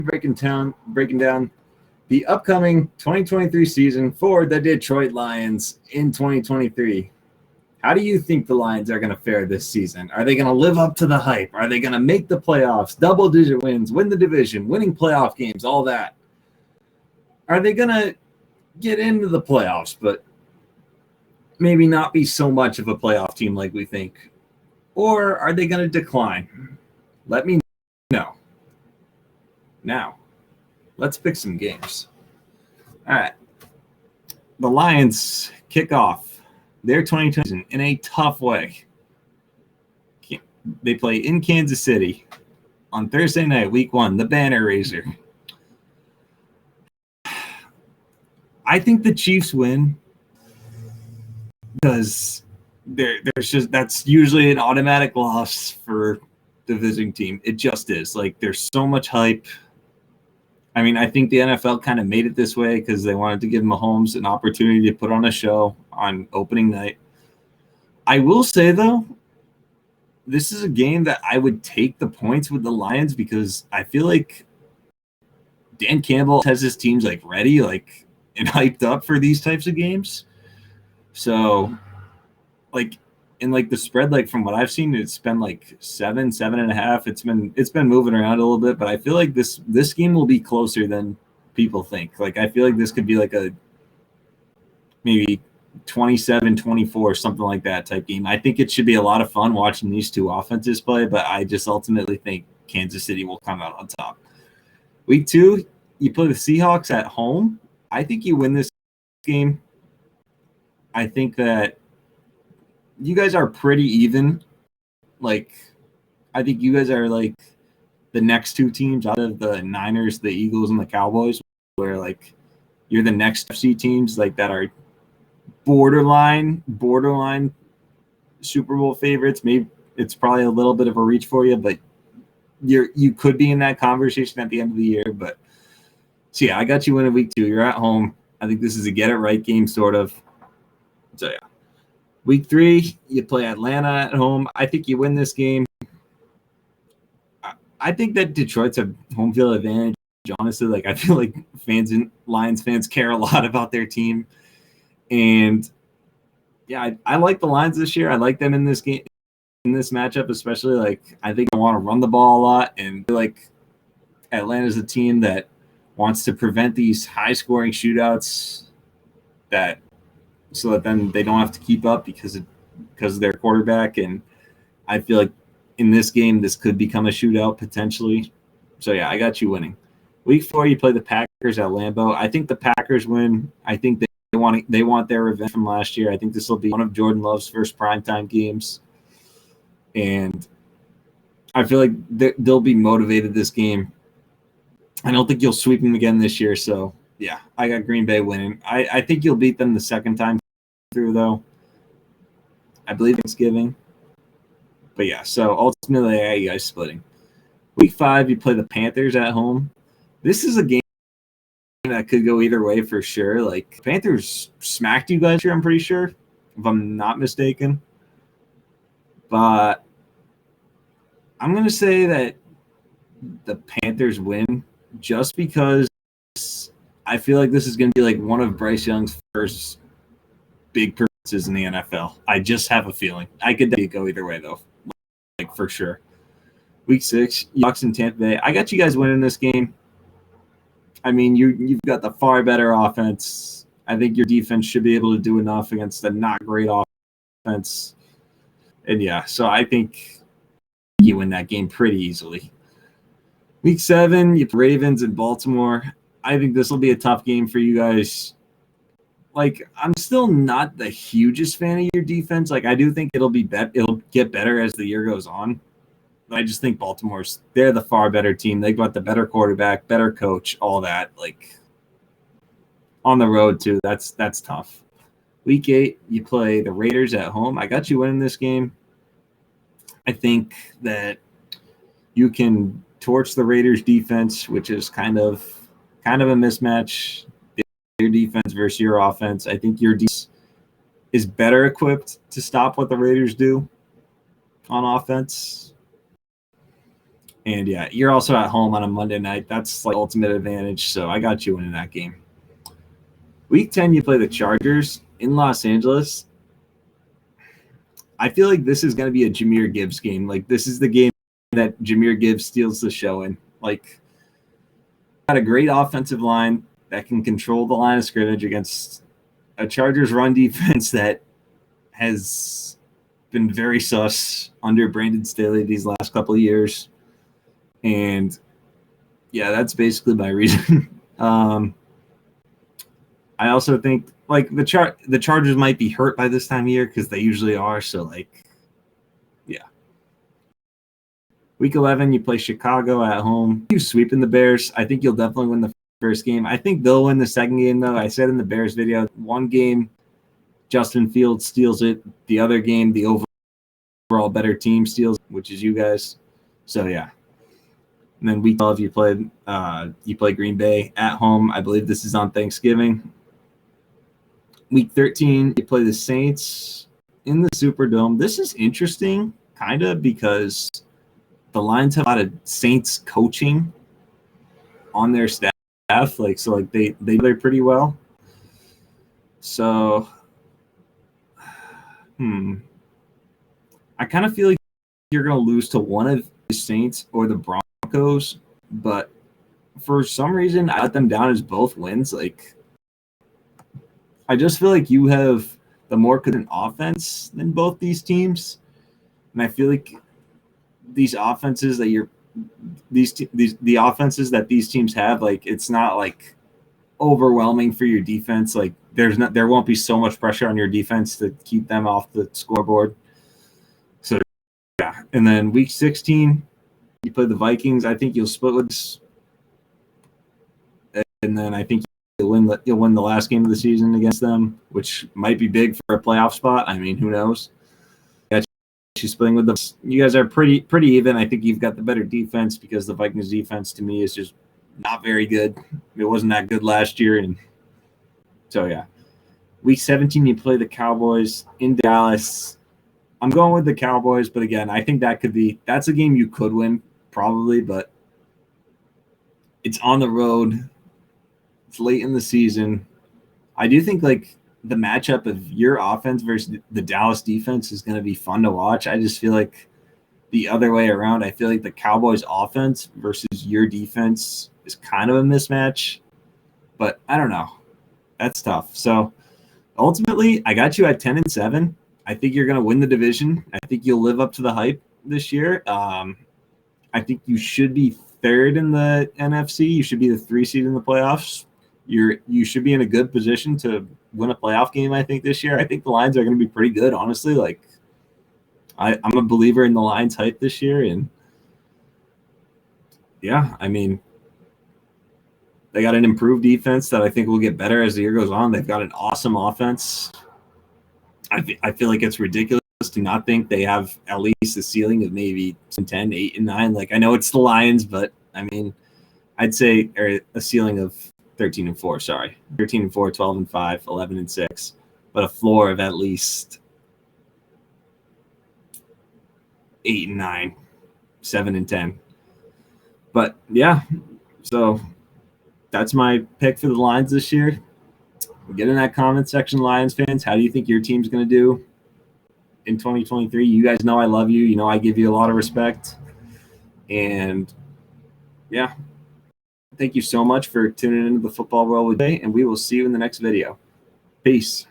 breaking down the upcoming 2023 season for the Detroit Lions in 2023. How do you think the Lions are going to fare this season? Are they going to live up to the hype? Are they going to make the playoffs, double-digit wins, win the division, winning playoff games, all that? Are they going to get into the playoffs, but maybe not be so much of a playoff team like we think? Or are they going to decline? Let me know. Now, let's pick some games. All right. The Lions kick off their 2020 season in a tough way. They play in Kansas City on Thursday night, week 1, the banner raiser. I think the Chiefs win because that's usually an automatic loss for the visiting team. It just is. Like, there's so much hype. I mean, I think the NFL kind of made it this way because they wanted to give Mahomes an opportunity to put on a show on opening night. I will say, though, this is a game that I would take the points with the Lions because I feel like Dan Campbell has his teams like ready, like, and hyped up for these types of games. So, like, in like the spread, like from what I've seen, it's been like 7.5. It's been moving around a little bit, but I feel like this game will be closer than people think. Like, I feel like this could be like a maybe 27-24, something like that type game. I think it should be a lot of fun watching these two offenses play, but I just ultimately think Kansas City will come out on top. Week 2, you play the Seahawks at home. I think you win this game. I think that you guys are pretty even. Like, I think you guys are like the next two teams out of the Niners, the Eagles, and the Cowboys, where like you're the next FC teams like that are borderline Super Bowl favorites. Maybe it's probably a little bit of a reach for you, but you could be in that conversation at the end of the year. But so yeah, I got you winning week 2. You're at home. I think this is a get it right game, sort of. So yeah. Week 3, you play Atlanta at home. I think you win this game. I think that Detroit's a home field advantage. Honestly, like, I feel like Lions fans care a lot about their team. And yeah, I like the Lions this year. I like them in this game, in this matchup, especially. Like, I think I want to run the ball a lot, and like Atlanta's a team that wants to prevent these high-scoring shootouts so that then they don't have to keep up because of their quarterback. And I feel like in this game, this could become a shootout potentially. So yeah, I got you winning. Week 4, you play the Packers at Lambeau. I think the Packers win. I think they want their revenge from last year. I think this will be one of Jordan Love's first primetime games, and I feel like they'll be motivated this game. I don't think you'll sweep them again this year. So yeah, I got Green Bay winning. I think you'll beat them the second time through, though. I believe Thanksgiving. But yeah, so ultimately, I got you guys splitting. Week 5, you play the Panthers at home. This is a game that could go either way for sure. Like, Panthers smacked you guys here, I'm pretty sure, if I'm not mistaken. But I'm going to say that the Panthers win just because I feel like this is going to be like one of Bryce Young's first big performances in the NFL. I just have a feeling. I could go either way, though, like for sure. Week 6, Bucs and Tampa Bay. I got you guys winning this game. I mean, you've got the far better offense. I think your defense should be able to do enough against the not great offense. And yeah, so I think you win that game pretty easily. Week 7, you play Ravens in Baltimore. I think this will be a tough game for you guys. Like, I'm still not the hugest fan of your defense. Like, I do think it'll get better as the year goes on. But I just think they're the far better team. They've got the better quarterback, better coach, all that. Like, on the road too. That's tough. Week 8, you play the Raiders at home. I got you winning this game. I think that you can torch the Raiders defense, which is kind of a mismatch. Your defense versus your offense. I think your defense is better equipped to stop what the Raiders do on offense. And yeah, you're also at home on a Monday night. That's like ultimate advantage. So I got you winning that game. Week 10, you play the Chargers in Los Angeles. I feel like this is going to be a Jahmyr Gibbs game. Like, this is the game that Jahmyr Gibbs steals the show in. Like, got a great offensive line that can control the line of scrimmage against a Chargers run defense that has been very sus under Brandon Staley these last couple of years. And yeah, that's basically my reason. I also think like the Chargers might be hurt by this time of year because they usually are. So like, yeah. Week 11, you play Chicago at home. You sweeping the Bears. I think you'll definitely win the first game. I think they'll win the second game though. I said in the Bears video, one game Justin Fields steals it. The other game, the overall better team steals, which is you guys. So yeah. And then week 12, you play Green Bay at home. I believe this is on Thanksgiving. Week 13, you play the Saints in the Superdome. This is interesting, kind of, because the Lions have a lot of Saints coaching on their staff. Like they play pretty well. So, I kind of feel like you're going to lose to one of the Saints or the Broncos, but for some reason, I let them down as both wins. Like, I just feel like you have the more confident offense than both these teams, and I feel like these offenses that the offenses that these teams have, like it's not like overwhelming for your defense. Like there won't be so much pressure on your defense to keep them off the scoreboard. So yeah, and then week 16, you play the Vikings. I think you'll split with this, and then I think you'll win the last game of the season against them, which might be big for a playoff spot. I mean, who knows? You splitting with them. You guys are pretty even. I think you've got the better defense because the Vikings defense to me is just not very good. It wasn't that good last year, and so yeah. Week 17, you play the Cowboys in Dallas. I'm going with the Cowboys, but again, I think that's a game you could win probably, but it's on the road. It's late in the season. I do think like the matchup of your offense versus the Dallas defense is going to be fun to watch. I just feel like the other way around, I feel like the Cowboys offense versus your defense is kind of a mismatch, but I don't know. That's tough. So ultimately, I got you at 10-7. I think you're going to win the division. I think you'll live up to the hype this year. I think you should be third in the NFC. You should be the 3 seed in the playoffs. You should be in a good position to win a playoff game, I think, this year. I think the Lions are going to be pretty good, honestly. Like, I'm a believer in the Lions' hype this year. And, yeah, I mean, they got an improved defense that I think will get better as the year goes on. They've got an awesome offense. I feel like it's ridiculous to not think they have at least a ceiling of maybe 10, 8-9. Like, I know it's the Lions, but, I mean, I'd say a ceiling of 13-4, sorry. 13-4, 12-5, 11-6, but a floor of at least 8-9, 7-10. But yeah, so that's my pick for the Lions this year. Get in that comment section, Lions fans. How do you think your team's going to do in 2023? You guys know I love you. You know I give you a lot of respect. And yeah, thank you so much for tuning into the Football World today, and we will see you in the next video. Peace.